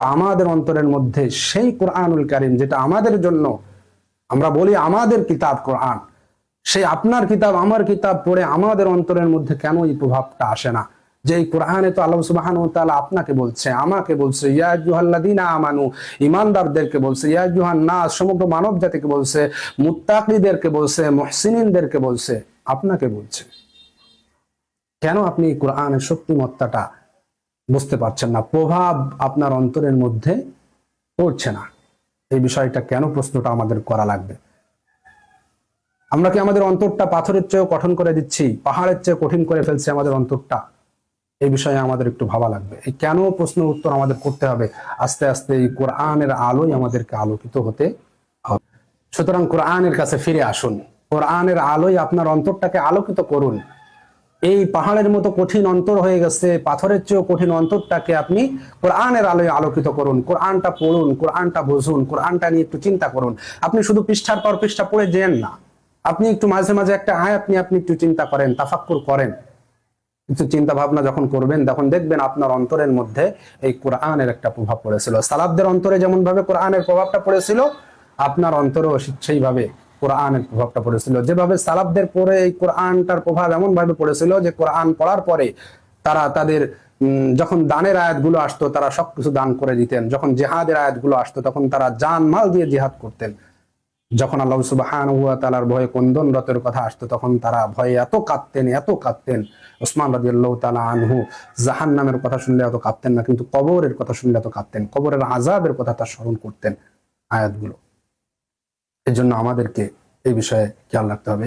আমাদের অন্তরের মধ্যে সেই কোরআনুল কারীম যেটা আমাদের জন্য, আমরা বলি আমাদের কিতাব কোরআন, সেই আপনার কিতাব আমার কিতাব পড়ে আমাদের অন্তরের মধ্যে কেন এই প্রভাবটা আসে না? যে এই কোরআনে তো আল্লাহ সুবহানাহু ওয়া তাআলা আপনাকে বলছে, আমাকে বলছে, ইয়া আইয়ুহাল্লাযীনা আমানু, ঈমানদারদেরকে বলছে, ইয়া আইয়ুহান নাস, সমগ্র মানব জাতিকে বলছে, মুত্তাকিদেরকে বলছে, মুহসিনিনদেরকে বলছে, আপনাকে বলছে। কেন আপনি কোরআনের শক্তিমত্তাটা বুঝতে পারছেন না? প্রভাব আপনার অন্তরের মধ্যে পড়ছে না। এই বিষয়টা কেন, প্রশ্নটা আমাদের করা লাগবে। আমরা কি আমাদের অন্তরটা পাথরের চেয়েও কঠিন করে দিচ্ছি, পাহাড়ের চেয়ে কঠিন করে ফেলছে আমাদের অন্তরটা? এই বিষয়ে আমাদের একটু ভাবা লাগবে। এই কেন প্রশ্নের উত্তর আমাদের করতে হবে। আস্তে আস্তে এই কোরআনের আলোয় আমাদেরকে আলোকিত হতে হবে। সুতরাং কোরআনের কাছে ফিরে আসুন, কোরআনের আলোয় আপনার অন্তরটাকে আলোকিত করুন। এই পাহাড়ের মতো কঠিন অন্তর হয়ে গেছে, পাথরের চেয়েও কঠিন অন্তরটাকে আপনি কোরআনের আলোয় আলোকিত করুন। কোরআনটা পড়ুন, কোরআনটা বুঝুন, কোরআনটা নিয়ে একটু চিন্তা করুন। আপনি শুধু পৃষ্ঠার পর পৃষ্ঠা পড়ে যেন না, আপনি একটু মাঝে মাঝে একটা আয়াত নিয়ে আপনি একটু চিন্তা করেন, তাফাক্কুর করেন। কিছু চিন্তা ভাবনা যখন করবেন তখন দেখবেন আপনার অন্তরের মধ্যে এই কোরআনের একটা প্রভাব পড়েছিল। সালাফদের অন্তরে যেমন ভাবে কোরআনের প্রভাবটা পড়েছিল, আপনার অন্তরেও সেইভাবে কোরআনের প্রভাবটা পড়েছিল। যেভাবে সালাফদের পরে এই কোরআনটার প্রভাব এমন ভাবে পড়েছিল যে কোরআন পড়ার পরে তারা তাদের যখন দানের আয়াতগুলো আসতো তারা সবকিছু দান করে দিতেন। যখন জিহাদের আয়াতগুলো আসতো তখন তারা জান মাল দিয়ে জিহাদ করতেন। যখন আল্লাহ সুবহানাহু ওয়া তাআলার ভয়ে কন্দনরতের কথা আসতো তখন তারা ভয়ে এত কাঁদতেন। ওসমান রাদিয়াল্লাহু তাআলা আনহু জাহান্নামের কথা শুনলে এত কাঁদতেন না, কিন্তু কবরের কথা শুনলে এত কাঁদতেন। কবরের আযাবের কথা তার স্মরণ করতেন আয়াতগুলো। এর জন্য আমাদেরকে এই বিষয়ে খেয়াল রাখতে হবে।